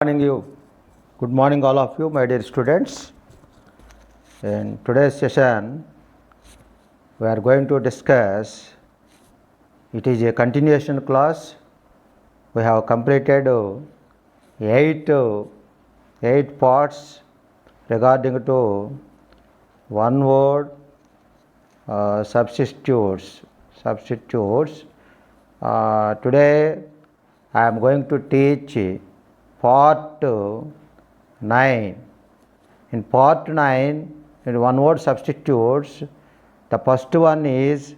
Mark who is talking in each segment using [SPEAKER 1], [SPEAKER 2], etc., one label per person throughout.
[SPEAKER 1] Morning you. Good morning all of you, my dear students. In today's session, we are going to discuss, it is a continuation class. We have completed eight parts regarding to one word substitutes. Today I am going to teach Part-9. In Part-9, in one word substitutes, the first one is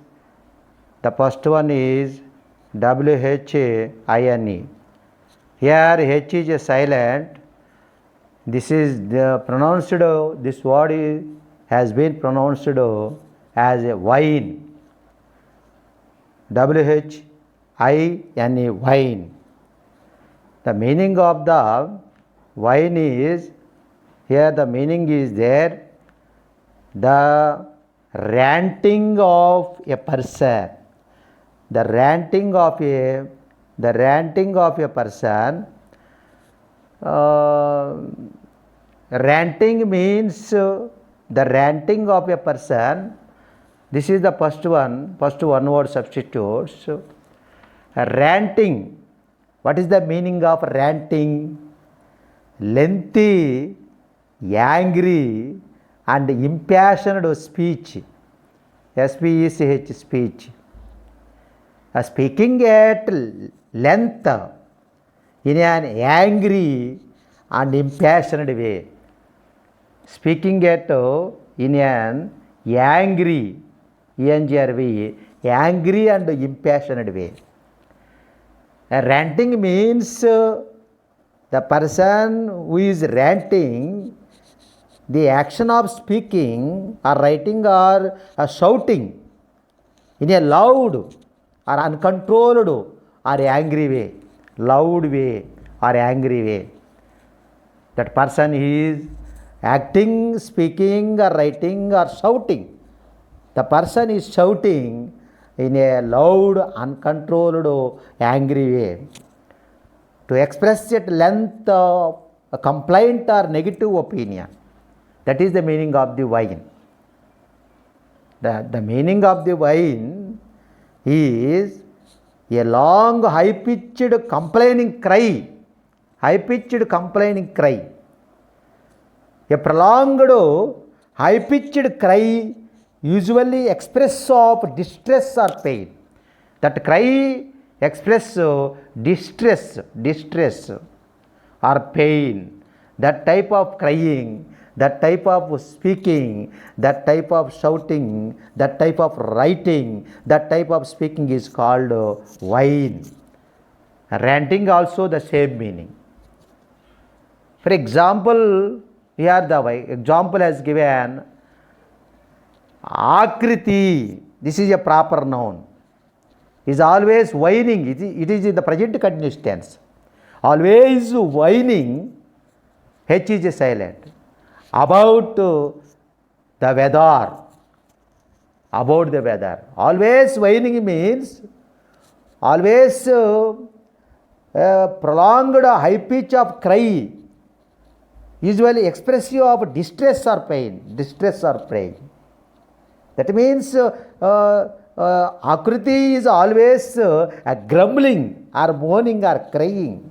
[SPEAKER 1] WHINE. Here H is a silent. This is this word has been pronounced as a wine. WHINE, wine. The meaning of the wine is, here the meaning is there, the ranting of a person. The ranting of a person. Ranting means the ranting of a person. This is the first one word substitutes. Ranting. What is the meaning of ranting? Lengthy, angry and impassioned speech. SPECH, speech. Speaking at length in an angry and impassioned way. Speaking at in an angry, angry and impassioned way. Ranting means the person who is ranting, the action of speaking or writing or shouting in a loud or uncontrolled or angry way, loud way or angry way. That person is acting, speaking or writing or shouting. The person is shouting in a loud, uncontrolled, angry way. To express at length a complaint or negative opinion. That is the meaning of the wine. The meaning of the wine is a long, high-pitched complaining cry. High-pitched complaining cry. A prolonged, high-pitched cry usually express of distress or pain. That cry express distress or pain. That type of crying, that type of speaking, that type of shouting, that type of writing, that type of speaking is called whine. Ranting also the same meaning. For example, here the example has given Akriti, this is a proper noun, is always whining. It is in the present continuous tense. Always whining, H is a silent. About the weather. About the weather. Always whining means always prolonged high pitch of cry, usually expressive of distress or pain. That means Akriti is always grumbling or moaning or crying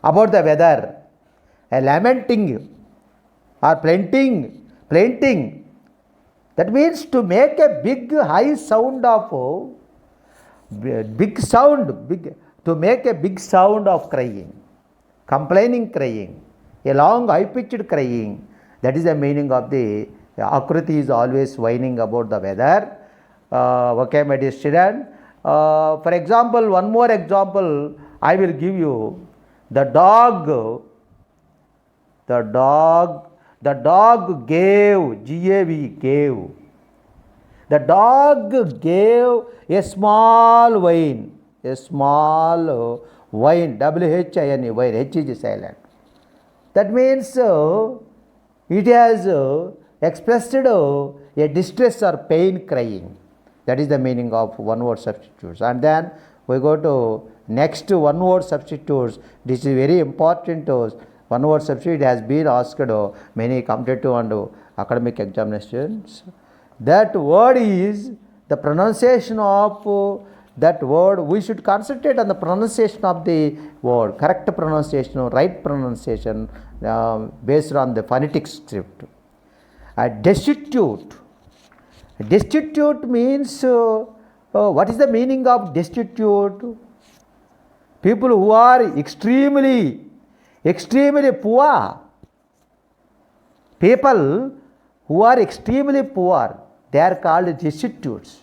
[SPEAKER 1] about the weather, lamenting or plainting. That means to make a big high sound of to make a big sound of crying, complaining crying, a long high pitched crying. That is the meaning of the Akriti is always whining about the weather. Okay, my dear student. For example, one more example I will give you. The dog gave, G-A-V, gave. The dog gave a small wine, W-H-I-N-E, wine, H is silent. That means it has expressed a distress or pain crying. That is the meaning of one word substitutes. And then We go to next one word substitutes. This is very important. One word substitute has been asked many competitive and academic examinations. That word is the pronunciation of that word. We should concentrate on the pronunciation of the word, correct pronunciation, right pronunciation based on the phonetic script. Destitute. Destitute means what is the meaning of destitute? People who are extremely poor. People who are extremely poor, they are called destitutes.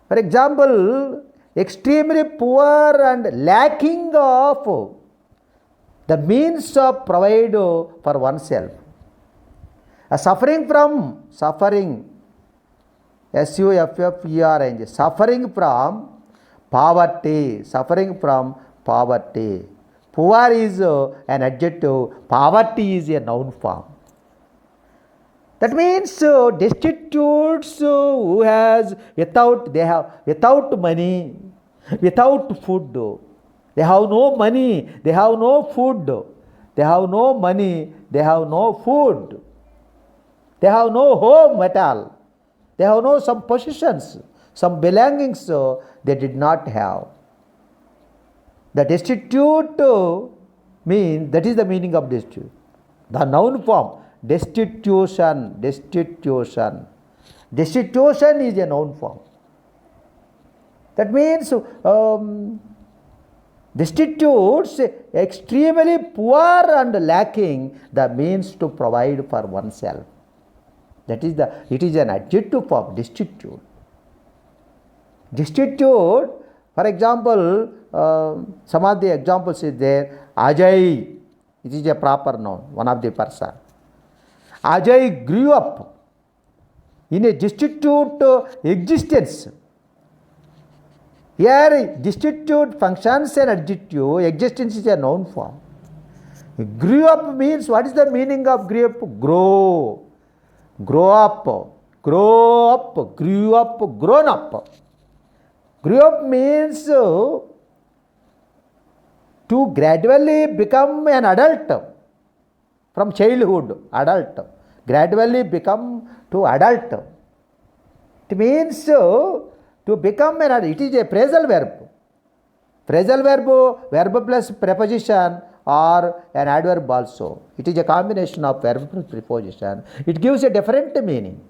[SPEAKER 1] For example, extremely poor and lacking of the means of provide for oneself. Suffering, SUFFERING, suffering from poverty. Poor is an adjective, poverty is a noun form. That means destitutes who has without money, without food. They have no money, they have no food. They have no money, they have no food. They have no home at all. They have no some possessions, some belongings they did not have. The destitute means, that is the meaning of destitute. The noun form, destitution. Destitution is a noun form. That means destitutes, extremely poor and lacking the means to provide for oneself. It is an adjective form, destitute. Destitute, for example, some of the examples is there. Ajay, it is a proper noun, one of the person. Ajay grew up in a destitute existence. Here, destitute functions an adjective, existence is a noun form. Grew up means, what is the meaning of grew up? Grow up, grew up, grown up. Grew up means to gradually become an adult. From childhood, adult. Gradually become to adult. It means to become an adult. It is a phrasal verb. Phrasal verb plus preposition or an adverb also. It is a combination of verb plus preposition. It gives a different meaning.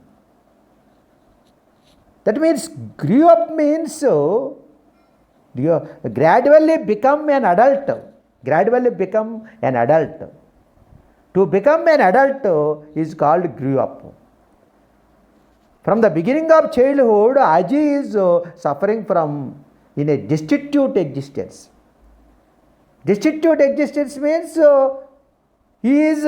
[SPEAKER 1] That means grew up means gradually become an adult. Gradually become an adult. To become an adult is called grew up. From the beginning of childhood, Ajay is suffering from in a destitute existence. Destitute existence means he is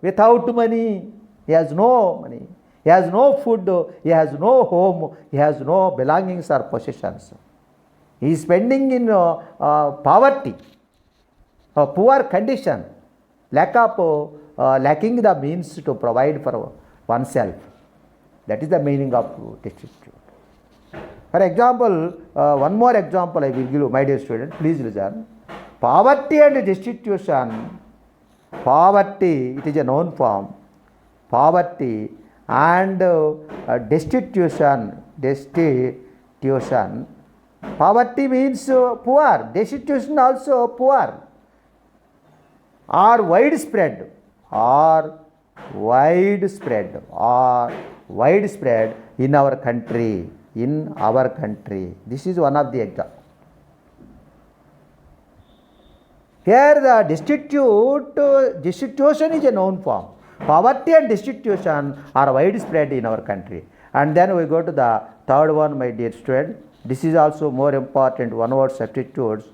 [SPEAKER 1] without money, he has no money, he has no food, he has no home, he has no belongings or possessions. He is spending in poverty, a poor condition, lacking the means to provide for oneself. That is the meaning of destitute. For example, one more example I will give you, my dear student, please listen. Poverty and destitution. Poverty, it is a noun form. Poverty and destitution. Poverty means poor. Destitution also poor. Are widespread. In our country. This is one of the examples. Here the destitution is a noun form. Poverty and destitution are widespread in our country. And then we go to the third one, my dear student. This is also more important, one word substitutes.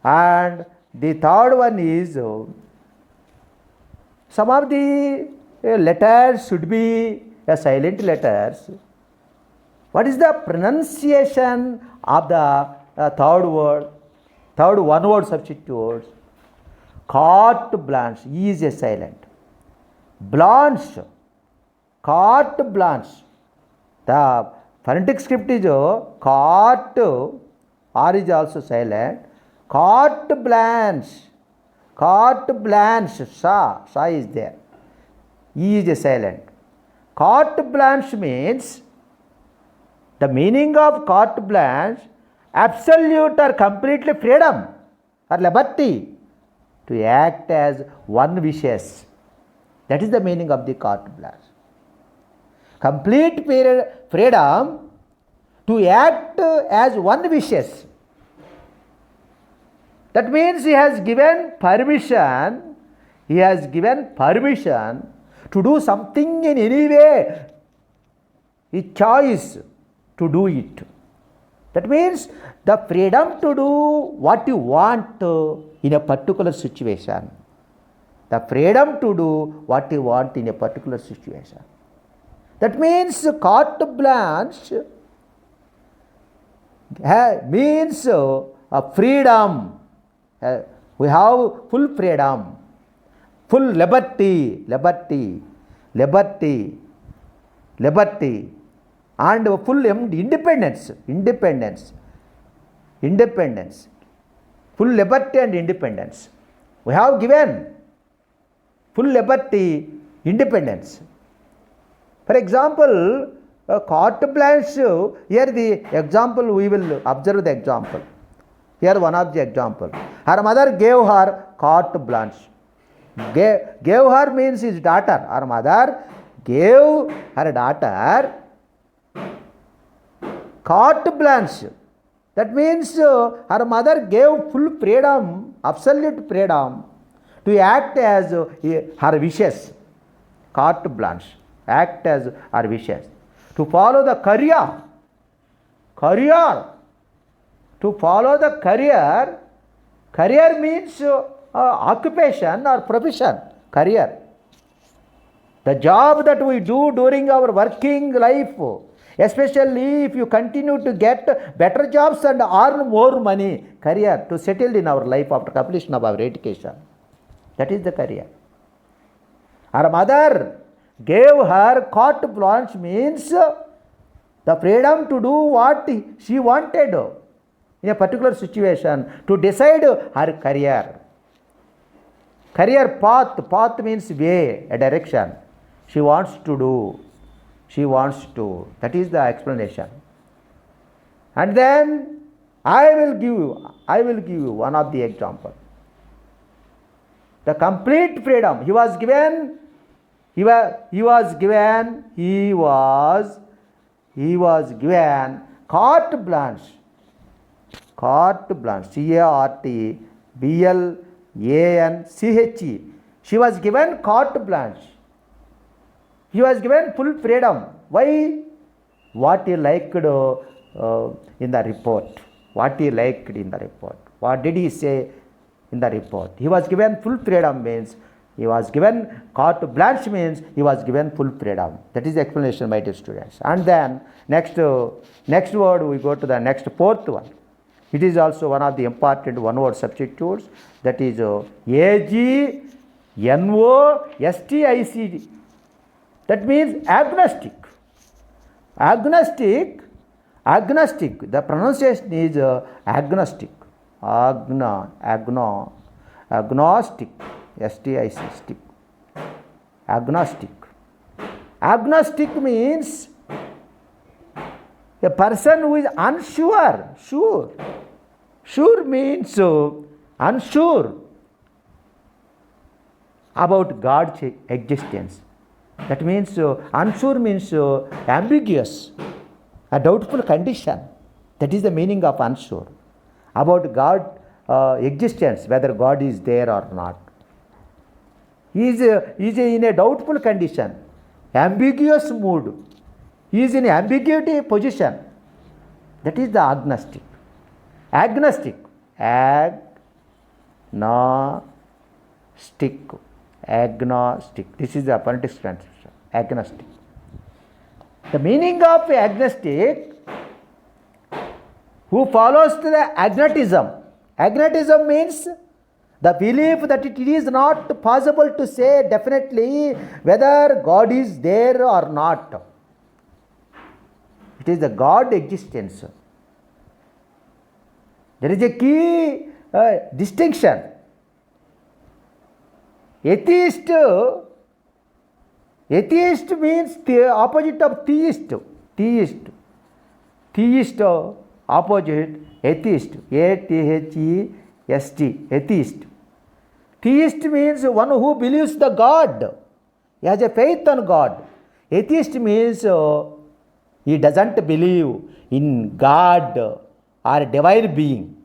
[SPEAKER 1] And the third one is some of the letters should be silent letters. What is the pronunciation of the third one word substitutes? Carte blanche, E is a silent. Blanche, carte blanche. The Phonetic script is carte, R is also silent. Carte blanche, sa is there. E is a silent. Carte blanche means, the meaning of carte blanche, absolute or completely freedom or liberty to act as one wishes. That is the meaning of the carte blanche. Complete freedom to act as one wishes. That means he has given permission to do something in any way. His choice to do it. That means the freedom to do what you want in a particular situation. The freedom to do what you want in a particular situation. That means carte blanche means a freedom. We have full freedom, full liberty, and full independence, full liberty and independence. We have given full liberty, independence. For example, carte blanche, here the example, we will observe the example. Here one of the example. Her mother gave her carte blanche. Gave her means his daughter. Her mother gave her daughter carte blanche. That means her mother gave full freedom, absolute freedom to act as her wishes. Carte blanche. Act as her wishes. To follow the career. To follow the career. Career means occupation or profession. Career. The job that we do during our working life, especially if you continue to get better jobs and earn more money, career, to settle in our life after completion of our education. That is the career. Her mother gave her carte blanche means the freedom to do what she wanted in a particular situation, to decide her career. Career path means way, a direction. She wants to do. That is the explanation. And then I will give you one of the example. The complete freedom he was given carte blanche, CARTE BLANCHE. She was given carte blanche. He was given full freedom. Why? What he liked in the report. What did he say in the report? He was given full freedom means he was given carte blanche means he was given full freedom. That is the explanation, my dear students. And then next word, we go to the next fourth one. It is also one of the important one-word substitutes. That is AGNOSTIC. That means agnostic. Agnostic. The pronunciation is agnostic. Agnostic. STIC. Stick. Agnostic. Agnostic means a person who is unsure. Sure means unsure about God's existence. That means unsure means ambiguous, a doubtful condition. That is the meaning of unsure. About God's existence, whether God is there or not. He is in a doubtful condition, ambiguous mood. He is in ambiguity position. That is the agnostic. Agnostic. Agnostic. This is the phonetic translation. Agnostic. The meaning of agnostic, who follows to the agnotism. Agnotism means the belief that it is not possible to say definitely whether God is there or not. It is the God existence. There is a key distinction. Atheist means the opposite of theist. Theist opposite atheist. Atheist. Atheist. Theist means one who believes the God. He has a faith on God. Atheist means he doesn't believe in God or divine being.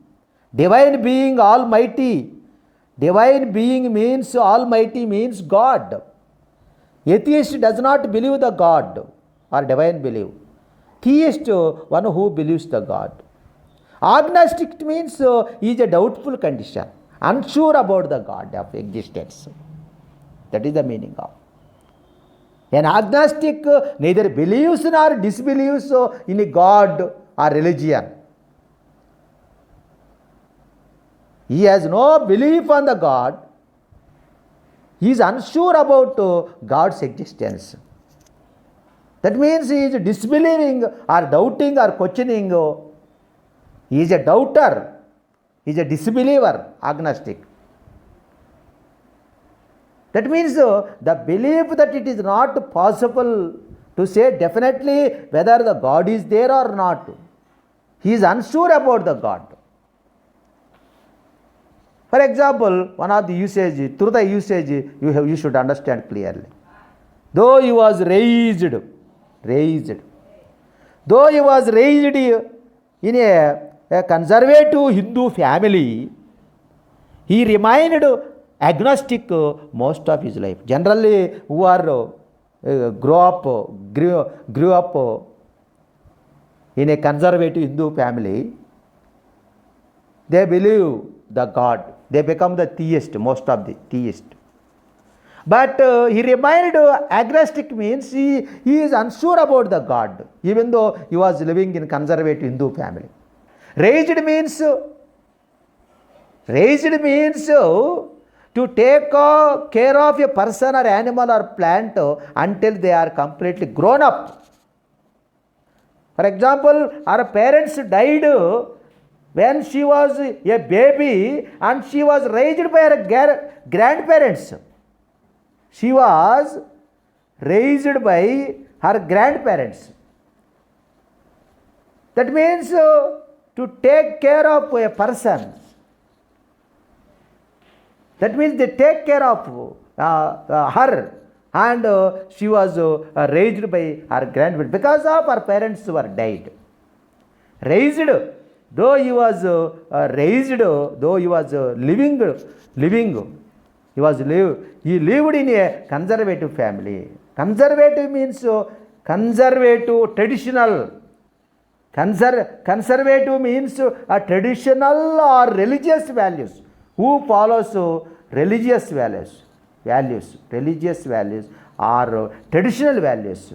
[SPEAKER 1] Divine being, almighty. Divine being means almighty, means God. Atheist does not believe the God or divine belief. Theist, one who believes the God. Agnostic means is a doubtful condition, unsure about the God of existence. That is the meaning of. An agnostic neither believes nor disbelieves in a God or religion. He has no belief on the God. He is unsure about God's existence. That means he is disbelieving or doubting or questioning. He is a doubter. He is a disbeliever, agnostic. That means the belief that it is not possible to say definitely whether the God is there or not. He is unsure about the God. For example, one of the usage, through the usage, you should understand clearly. Though he was raised, though he was raised in a conservative Hindu family, he remained agnostic most of his life. Generally, who are grew up in a conservative Hindu family, they believe the God. They become the theist, most of the theist. But he remained agnostic means he is unsure about the God, even though he was living in conservative Hindu family. Raised means to take care of a person or animal or plant until they are completely grown up. For example, our parents died when she was a baby and she was raised by her grandparents. She was raised by her grandparents. That means to take care of a person. That means they take care of her, and she was raised by her grandparents because of her parents were died. Raised, though he was living, he lived in a conservative family. Conservative means conservative, traditional. Conservative means a traditional or religious values. Who follows religious values or traditional values.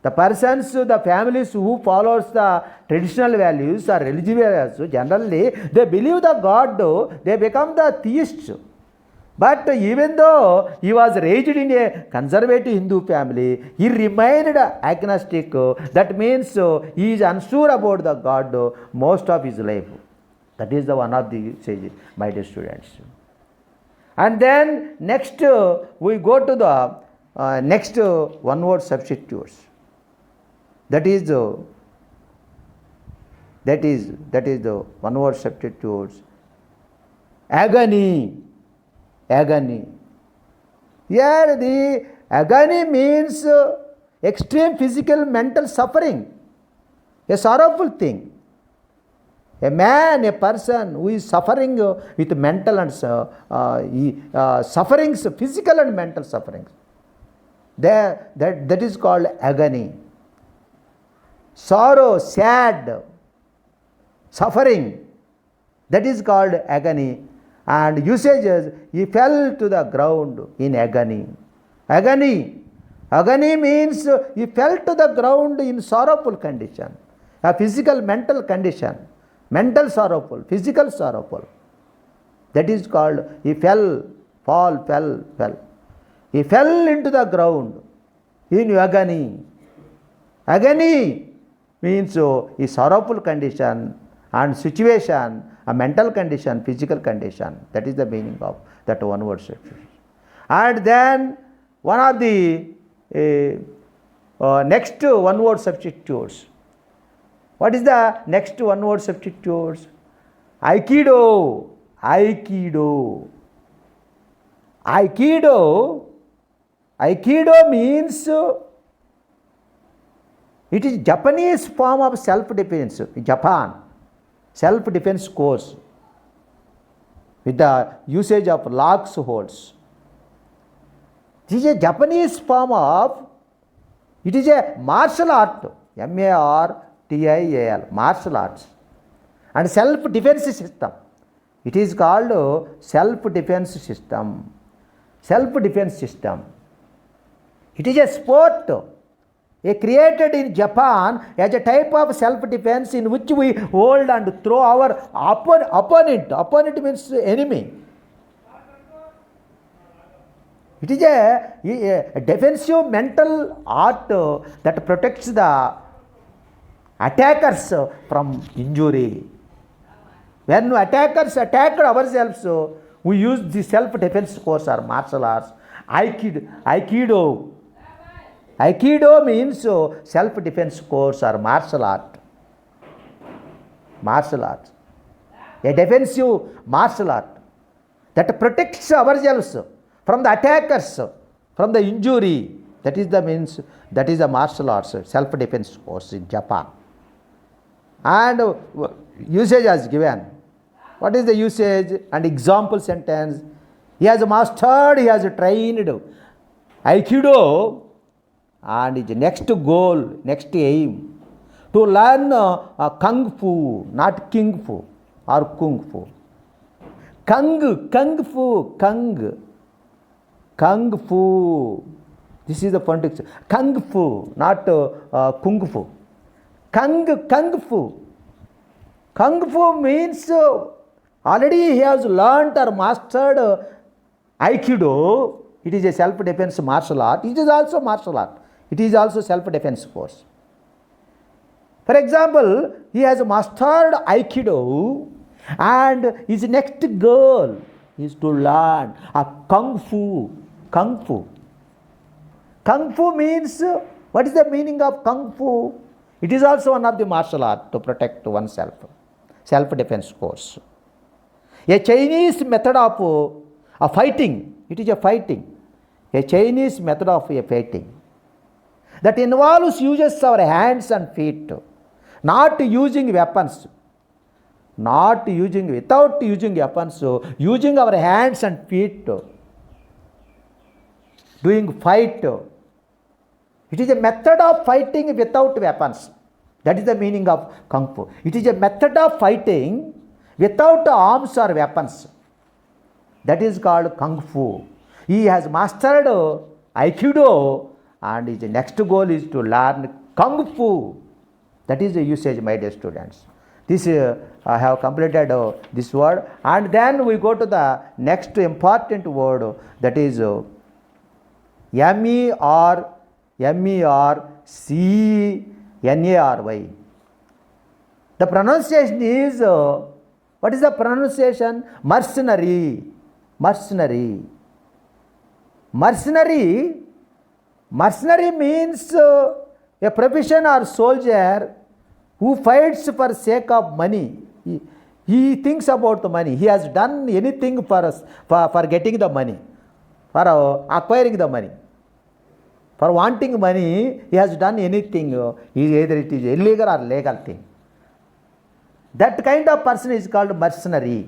[SPEAKER 1] The persons, the families who follows the traditional values or religious values, generally they believe the God, they become the theists. But even though he was raised in a conservative Hindu family, he remained agnostic. That means he is unsure about the God most of his life. That is the one of the sages, my dear students. And then next we go to the next one word substitutes. That is the one word substitutes. Agony. Here the agony means extreme physical mental suffering, a sorrowful thing. A person who is suffering with mental and sufferings, physical and mental sufferings, that is called agony. Sorrow, sad, suffering, that is called agony. And usages, he fell to the ground in agony. Agony means he fell to the ground in sorrowful condition, a physical, mental condition. Mental sorrowful, physical sorrowful. That is called he fell. He fell into the ground in agony. Agony means a sorrowful condition and situation, a mental condition, physical condition. That is the meaning of that one word substitution. And then one of the next one word substitutes. What is the next one word substitutes? Aikido. Aikido. Aikido. Aikido means it is Japanese form of self-defense. In Japan, self-defense course with the usage of locks holds. This is a Japanese form of, it is a martial art, MARTIAL, martial arts, and self-defense system. It is called self-defense system. Self-defense system. It is a sport created in Japan as a type of self-defense in which we hold and throw our opponent. Opponent means enemy. It is a defensive mental art that protects the attackers from injury. When attackers attack ourselves, we use the self-defense course or martial arts. Aikido. Aikido means self-defense course or martial art. Martial art. A defensive martial art that protects ourselves from the attackers, from the injury. That is the means, that is the martial arts, self-defense course in Japan. And usage as given. What is the usage and example sentence? He has mastered, he has trained Aikido, and his next goal, next aim, to learn Kung Fu, not King Fu or Kung Fu. Kung Fu. This is the phonetics. Kung Fu, not Kung Fu. Kung Fu. Kung Fu means already he has learnt or mastered Aikido. It is a self-defense martial art. It is also martial art. It is also self-defense course. For example, he has mastered Aikido and his next goal is to learn a Kung Fu. Kung Fu. Kung Fu means, what is the meaning of Kung Fu? It is also one of the martial art to protect oneself. Self-defense course. A Chinese method of fighting. It is a fighting. A Chinese method of a fighting that involves uses our hands and feet, not using weapons. Not using, without using weapons, using our hands and feet, doing fight. It is a method of fighting without weapons. That is the meaning of Kung Fu. It is a method of fighting without arms or weapons. That is called Kung Fu. He has mastered Aikido and his next goal is to learn Kung Fu. That is the usage, my dear students. This I have completed this word, and then we go to the next important word, that is MERCNARY. The pronunciation is, what is the pronunciation? Mercenary. Mercenary. Mercenary. Mercenary means a profession or soldier who fights for sake of money. He thinks about the money. He has done anything for getting the money, for acquiring the money. For wanting money, he has done anything, either it is illegal or legal thing. That kind of person is called mercenary.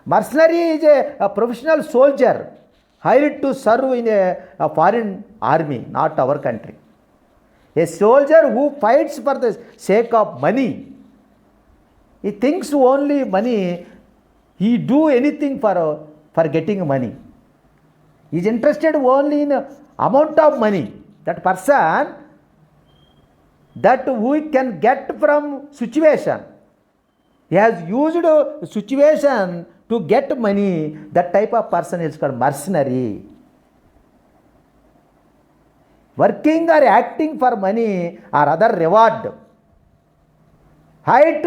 [SPEAKER 1] Mercenary is a professional soldier hired to serve in a foreign army, not our country. A soldier who fights for the sake of money. He thinks only money. He do anything for getting money. He is interested only in amount of money. That person that we can get from situation. He has used a situation to get money. That type of person is called mercenary. Working or acting for money or other reward hired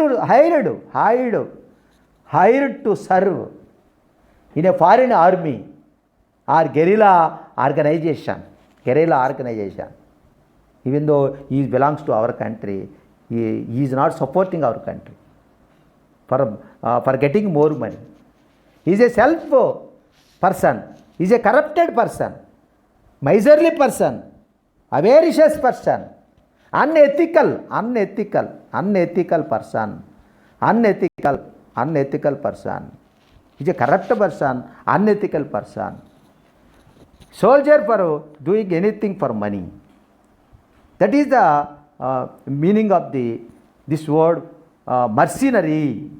[SPEAKER 1] to serve in a foreign army or guerrilla organization. Even though he belongs to our country, he is not supporting our country for getting more money. He is a self person. He is a corrupted person, miserly person, avaricious person, unethical person, unethical person. He is a corrupt person, unethical person. Soldier for doing anything for money. That is the meaning of this word mercenary.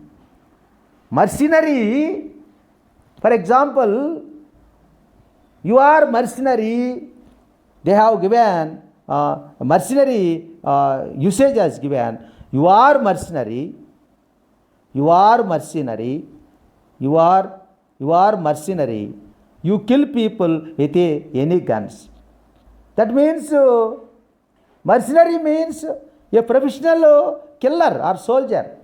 [SPEAKER 1] Mercenary, for example, you are mercenary. They have given mercenary usage as given. You are mercenary. You are mercenary. You kill people with any guns. That means mercenary means a professional killer or soldier.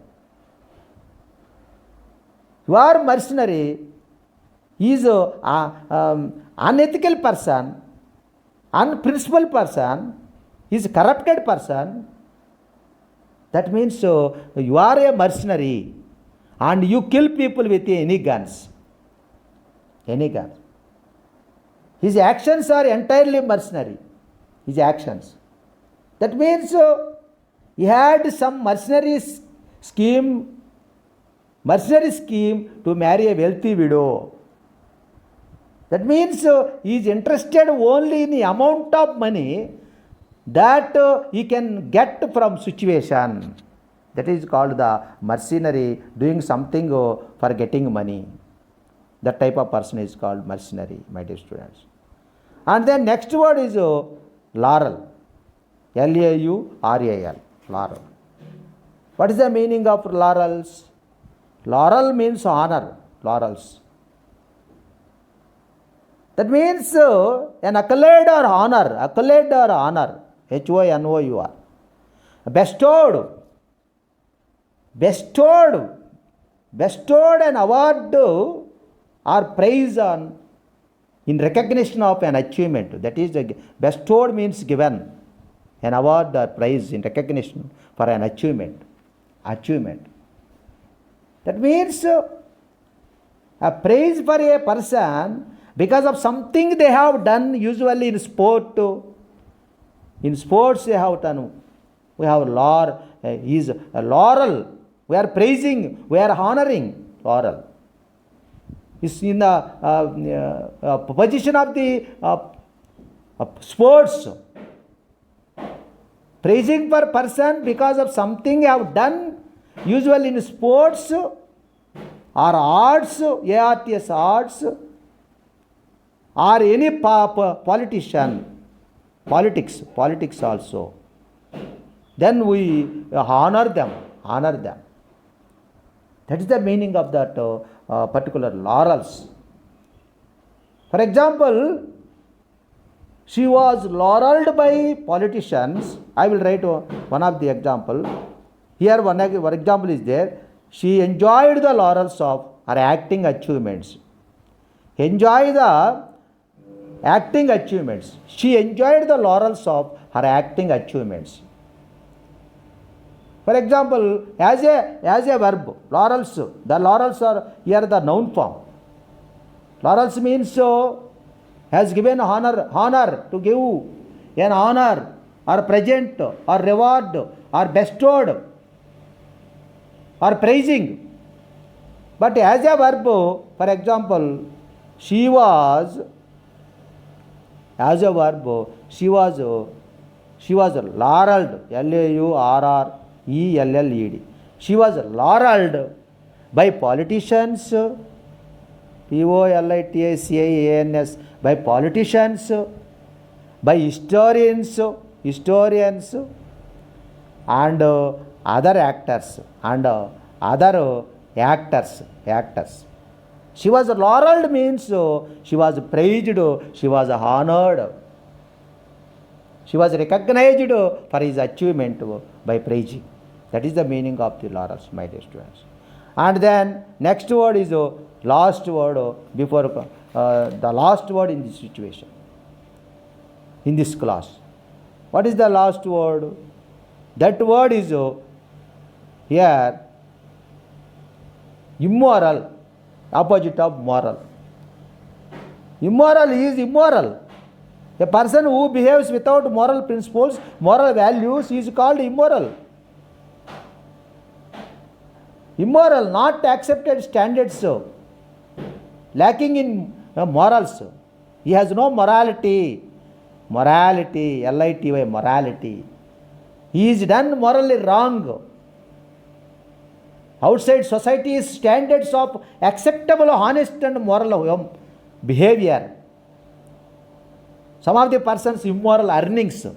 [SPEAKER 1] You are mercenary. He is an unethical person, unprincipled person. He is a corrupted person. That means you are a mercenary and you kill people with any guns. His actions are entirely mercenary. His actions. That means he had some mercenary scheme to marry a wealthy widow. That means he is interested only in the amount of money that he can get from situation. That is called the mercenary, doing something for getting money. That type of person is called mercenary, my dear students. And then next word is Laurel. Laurel. Laurel. What is the meaning of laurels? Laurel means honor. Laurels. That means an accolade or honor. HONOUR. Bestowed an award or praise in recognition of an achievement. That is, bestowed means given. An award or praise in recognition for an achievement. That means a praise for a person because of something they have done, usually in sport. In sports they have done. We have Laurel. We are praising, we are honoring Laurel. Is in the position of the sports. Praising for person because of something you have done, usually in sports or arts, arts, or any politician, politics also. Then we honor them. That is the meaning of that particular laurels. For example, she was laureled by politicians. I will write one of the example. Here one example is there. She enjoyed the laurels of her acting achievements. She enjoyed the laurels of her acting achievements. For example, as a verb, laurels, the laurels are here the noun form. Laurels means has given honor to give an honor or present or reward or bestowed or praising. But as a verb, for example, she was laureled, LAURRELLED. She was laureled by politicians, POLITICIANS, by politicians, by historians, and other actors and other actors. She was laureled means she was praised, she was honored, she was recognized for his achievement by praising. That is the meaning of the Laurels, my dear students. And then next word is last word before the last word in this situation, in this class. What is the last word? That word is here immoral, opposite of moral. Immoral is immoral. A person who behaves without moral principles, moral values, is called immoral. Immoral, not accepted standards, lacking in morals. He has no morality. Morality, L-I-T-Y, morality. He is done morally wrong. Outside society's standards of acceptable, honest and moral behavior. Some of the persons immoral earnings,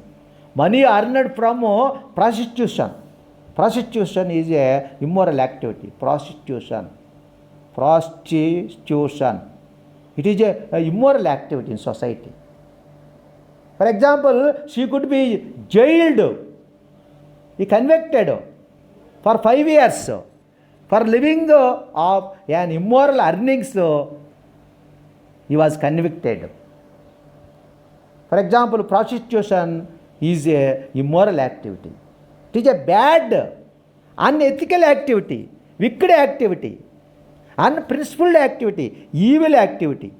[SPEAKER 1] money earned from prostitution. Prostitution is a immoral activity. Prostitution. It is a immoral activity in society. For example, she could be jailed, be convicted for 5 years for living of an immoral earnings. He was convicted. For example, prostitution is a immoral activity. It is a bad, unethical activity, wicked activity, unprincipled activity, evil activity.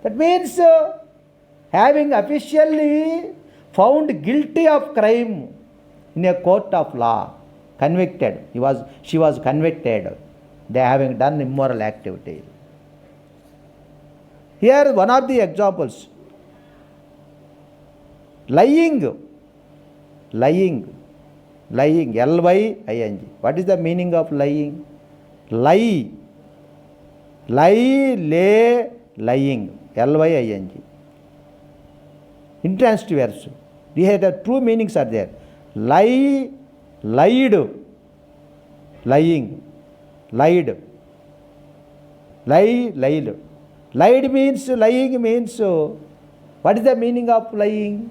[SPEAKER 1] That means having officially found guilty of crime in a court of law, convicted. She was convicted. They having done immoral activity. Here one of the examples. Lying, L-Y-I-N-G. What is the meaning of lying? Lie, lay, lying, L-Y-I-N-G. Intransitive verbs. The two meanings are there. Lie, lied, lying, lied, lie, lied. Lied means, lying means, what is the meaning of lying?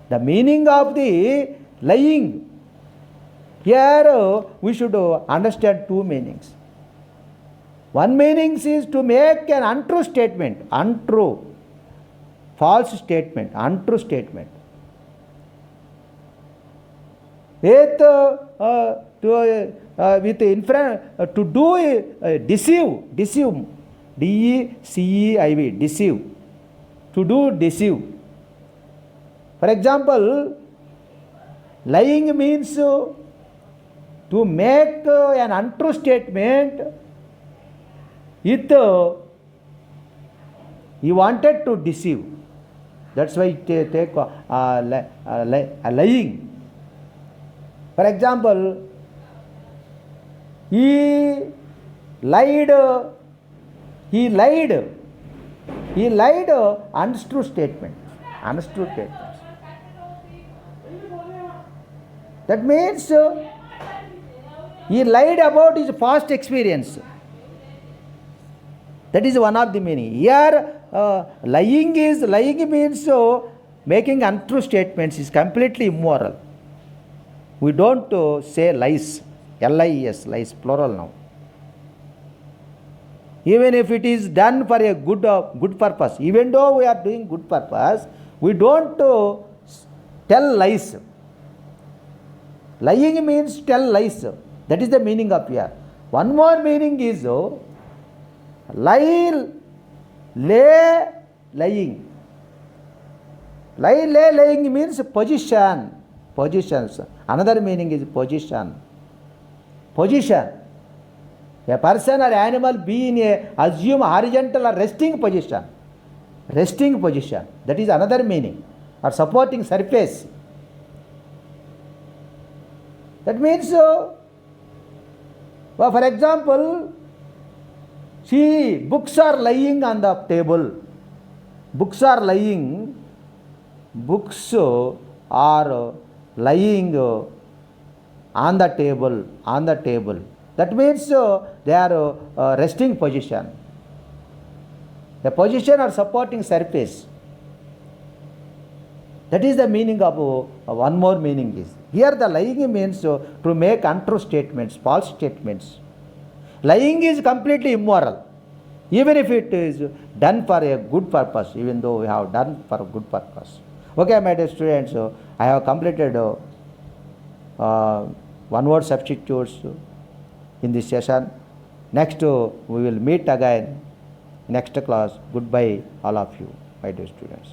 [SPEAKER 1] The meaning of the lying. Here we should understand two meanings. One meaning is to make an untrue statement, false statement, untrue statement. To do deceive, D-E-C-E-I-V, deceive. To do deceive. For example, lying means to make an untrue statement. He wanted to deceive. That's why it take lying. For example, he lied untrue statement. Untrue statements. That means he lied about his past experience. That is one of the meaning. Here lying means making untrue statements is completely immoral. We don't say lies, L-I-E-S, lies, plural now. Even if it is done for a good purpose, even though we are doing good purpose, we don't tell lies. Lying means tell lies. That is the meaning of here. One more meaning is lie, lay, lying. Lie, lay, lying means position. Positions. Another meaning is position. Position. A person or animal be in a assume horizontal or resting position. Resting position. That is another meaning. Or supporting surface. That means, for example, books are lying on the table. Books are lying on the table. That means they are resting position. The position or supporting surface. That is the meaning of one more meaning is. Here the lying means to make untrue statements, false statements. Lying is completely immoral, even if it is done for a good purpose, even though we have done for a good purpose. Okay, my dear students, I have completed one word substitutes in this session. Next, we will meet again next class. Goodbye, all of you, my dear students.